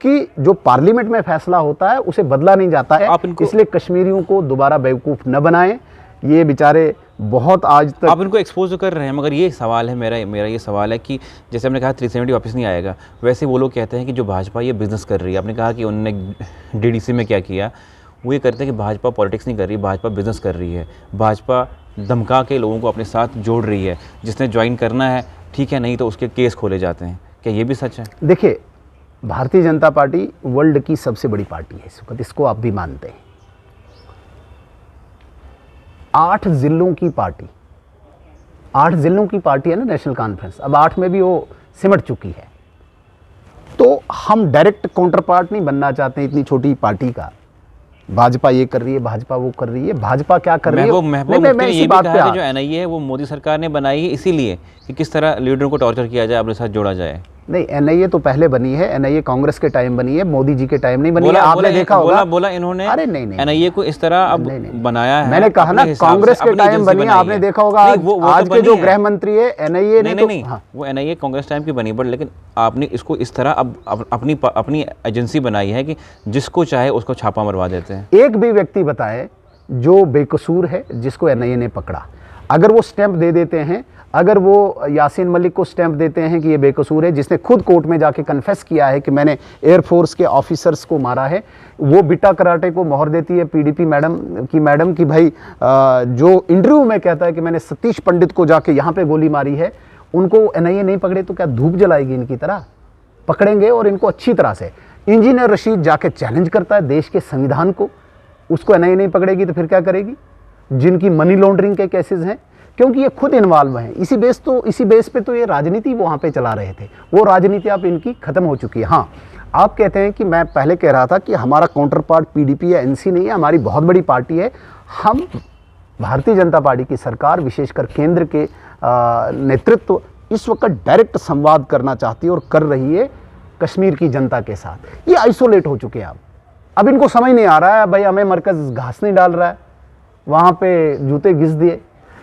कि जो पार्लियामेंट में फैसला होता है उसे बदला नहीं जाता है। इसलिए कश्मीरियों को दोबारा बेवकूफ़ न बनाएं। ये बेचारे बहुत आज तक आप इनको एक्सपोज तो कर रहे हैं, मगर ये सवाल है मेरा ये सवाल है कि जैसे हमने कहा 370 वापस नहीं आएगा, वैसे वो लोग कहते हैं कि जो भाजपा ये बिज़नेस कर रही है, आपने कहा कि उन्होंने डीडीसी में क्या किया, वो ये करते हैं कि भाजपा पॉलिटिक्स नहीं कर रही, भाजपा बिज़नेस कर रही है, भाजपा धमका के लोगों को अपने साथ जोड़ रही है, जिसने ज्वाइन करना है ठीक है, नहीं तो उसके केस खोले जाते हैं। क्या ये भी सच है? देखिए, भारतीय जनता पार्टी वर्ल्ड की सबसे बड़ी पार्टी है इस वक्त, इसको आप भी मानते हैं। 8 जिलों की पार्टी, 8 जिलों की पार्टी है ना नेशनल कॉन्फ्रेंस, अब 8 में भी वो सिमट चुकी है। तो हम डायरेक्ट काउंटर पार्ट नहीं बनना चाहते इतनी छोटी पार्टी का। भाजपा ये कर रही है, भाजपा वो कर रही है, भाजपा क्या कर रही है? मैं इसी बात पे जो एनआईए है वो मोदी सरकार ने बनाई है इसीलिए कि किस तरह लीडरों को टॉर्चर किया जाए, अपने साथ जोड़ा जाए। नहीं, एनआईए तो पहले बनी है, एनआईए कांग्रेस के टाइम बनी है, मोदी जी के टाइम नहीं बनी है। आपने देखा होगा, बोला इन्होंने, अरे नहीं, एनआईए को इस तरह अब बनाया है। मैंने कहा ना, कांग्रेस के टाइम बनी है। आपने देखा होगा आज के जो गृह मंत्री है एनआईए ने, नहीं, वो एनआईए कांग्रेस टाइम की बनी, बट लेकिन आपने इसको इस तरह अब अपनी एजेंसी बनाई है कि जिसको चाहे उसको छापा मरवा देते हैं। एक भी व्यक्ति बताए जो बेकसूर है जिसको एनआईए ने पकड़ा, अगर वो स्टैंप दे देते हैं, अगर वो यासीन मलिक को स्टैंप देते हैं कि ये बेकसूर है, जिसने खुद कोर्ट में जाके कन्फेस किया है कि मैंने एयरफोर्स के ऑफिसर्स को मारा है, वो बिट्टा कराटे को मोहर देती है पीडीपी मैडम की भाई जो इंटरव्यू में कहता है कि मैंने सतीश पंडित को जाके यहाँ पे गोली मारी है, उनको एनआईए नहीं पकड़े तो क्या धूप जलाएगी इनकी तरह? पकड़ेंगे और इनको अच्छी तरह से। इंजीनियर रशीद जाके चैलेंज करता है देश के संविधान को, उसको एनआईए नहीं पकड़ेगी तो फिर क्या करेगी? जिनकी मनी लॉन्ड्रिंग के केसेस हैं, क्योंकि ये खुद इन्वॉल्व हैं। इसी बेस पे तो ये राजनीति वहाँ पे चला रहे थे। वो राजनीति अब इनकी ख़त्म हो चुकी है। हाँ, आप कहते हैं कि मैं पहले कह रहा था कि हमारा काउंटर पार्ट पीडीपी या एनसी नहीं है, हमारी बहुत बड़ी पार्टी है। हम भारतीय जनता पार्टी की सरकार, विशेषकर केंद्र के नेतृत्व इस वक्त डायरेक्ट संवाद करना चाहती है और कर रही है कश्मीर की जनता के साथ। ये आइसोलेट हो चुके हैं अब इनको समझ नहीं आ रहा है, भाई हमें मरकज़ घास नहीं डाल रहा है, वहाँ पे जूते घिस दिए,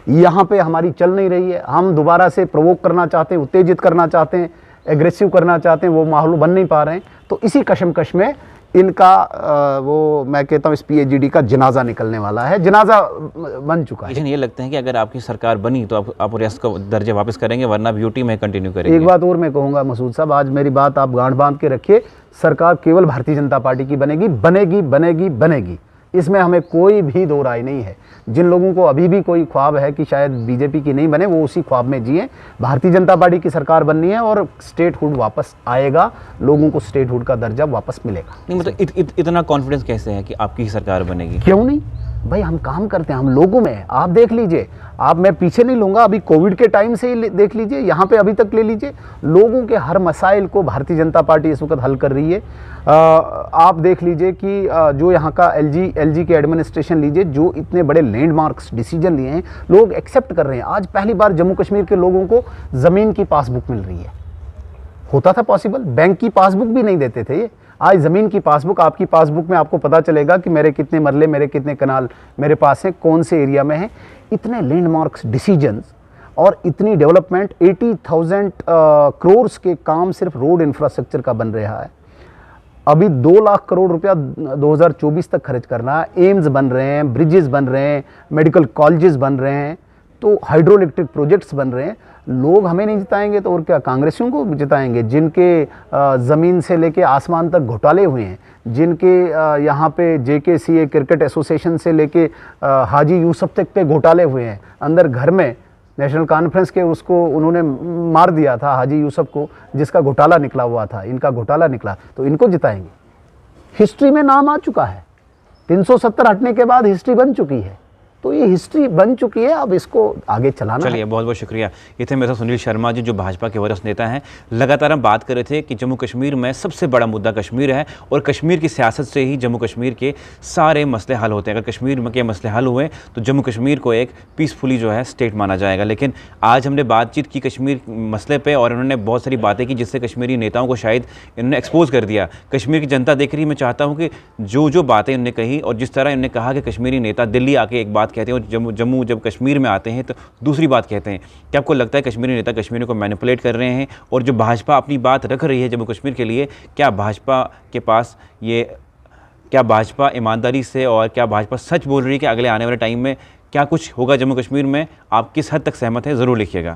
यहाँ पे हमारी चल नहीं रही है, हम दोबारा से प्रोवोक करना चाहते हैं, उत्तेजित करना चाहते हैं, एग्रेसिव करना चाहते हैं, वो माहौल बन नहीं पा रहे हैं। तो इसी कशमकश में इनका वो मैं कहता हूँ इस PhD का जनाजा निकलने वाला है, जनाजा बन चुका है। लेकिन ये लगता है कि अगर आपकी सरकार बनी तो आप रियासत को दर्जे वापस करेंगे, वरना यूटी में कंटिन्यू करेंगे। एक बात और मैं कहूँगा मसूद साहब, आज मेरी बात आप गांठ बांध के रखिए, सरकार केवल भारतीय जनता पार्टी की बनेगी, बनेगी बनेगी बनेगी, इसमें हमें कोई भी दो राय नहीं है। जिन लोगों को अभी भी कोई ख्वाब है कि शायद बीजेपी की नहीं बने, वो उसी ख्वाब में जिए। भारतीय जनता पार्टी की सरकार बननी है और स्टेटहुड वापस आएगा, लोगों को स्टेटहुड का दर्जा वापस मिलेगा। नहीं मतलब इतना कॉन्फिडेंस कैसे है कि आपकी ही सरकार बनेगी? क्यों नहीं भाई, हम काम करते हैं, हम लोगों में हैं। आप देख लीजिए, आप मैं पीछे नहीं लूँगा, अभी कोविड के टाइम से ही देख लीजिए, यहाँ पे अभी तक ले लीजिए, लोगों के हर मसाइल को भारतीय जनता पार्टी इस वक्त हल कर रही है। आप देख लीजिए कि जो यहाँ का एलजी के एडमिनिस्ट्रेशन लीजिए, जो इतने बड़े लैंडमार्क्स डिसीजन लिए हैं, लोग एक्सेप्ट कर रहे हैं। आज पहली बार जम्मू कश्मीर के लोगों को ज़मीन की पासबुक मिल रही है। होता था पॉसिबल, बैंक की पासबुक भी नहीं देते थे ये, आज ज़मीन की पासबुक, आपकी पासबुक में आपको पता चलेगा कि मेरे कितने मरले, मेरे कितने कनाल मेरे पास हैं, कौन से एरिया में हैं। इतने लैंडमार्क्स डिसीजंस और इतनी डेवलपमेंट, 80,000 करोड़ के काम सिर्फ रोड इंफ्रास्ट्रक्चर का बन रहा है। अभी 2 लाख करोड़ रुपया 2024 तक खर्च करना है। एम्स बन रहे हैं, ब्रिजेस बन रहे हैं, मेडिकल कॉलेजेस बन रहे हैं, तो हाइड्रो इलेक्ट्रिक प्रोजेक्ट्स बन रहे हैं। लोग हमें नहीं जिताएंगे तो और क्या, कांग्रेसियों को जिताएंगे, जिनके ज़मीन से लेके आसमान तक घोटाले हुए हैं, जिनके यहाँ पे JKCA क्रिकेट एसोसिएशन से लेके हाजी यूसुफ तक पे घोटाले हुए हैं। अंदर घर में नेशनल कॉन्फ्रेंस के उसको उन्होंने मार दिया था हाजी यूसुफ को, जिसका घोटाला निकला हुआ था, इनका घोटाला निकला, तो इनको जिताएंगे। हिस्ट्री में नाम आ चुका है, 370 हटने के बाद हिस्ट्री बन चुकी है, तो ये हिस्ट्री बन चुकी है, अब इसको आगे चलाना है। चलिए, बहुत बहुत शुक्रिया। ये थे मेरे साथ सुनील शर्मा जी, जो भाजपा के वरिष्ठ नेता हैं। लगातार हम बात कर रहे थे कि जम्मू कश्मीर में सबसे बड़ा मुद्दा कश्मीर है और कश्मीर की सियासत से ही जम्मू कश्मीर के सारे मसले हल होते हैं। अगर कश्मीर के मसले हल हुए तो जम्मू कश्मीर को एक पीसफुली जो है स्टेट माना जाएगा। लेकिन आज हमने बातचीत की कश्मीर मसले पर और इन्होंने बहुत सारी बातें की जिससे कश्मीरी नेताओं को शायद इन्होंने एक्सपोज कर दिया। कश्मीर की जनता देख रही है। मैं चाहता हूँ कि जो बातें इन्होंने कही और जिस तरह इन्होंने कहा कि कश्मीरी नेता दिल्ली आके एक बात कहते हैं और जम्मू जब कश्मीर में आते हैं तो दूसरी बात कहते हैं, क्या आपको लगता है कश्मीरी नेता कश्मीरियों को मैनिपुलेट कर रहे हैं? और जो भाजपा अपनी बात रख रही है जम्मू कश्मीर के लिए, क्या भाजपा ईमानदारी से और क्या भाजपा सच बोल रही है कि अगले आने वाले टाइम में क्या कुछ होगा जम्मू कश्मीर में? आप किस हद तक सहमत हैं, ज़रूर लिखिएगा।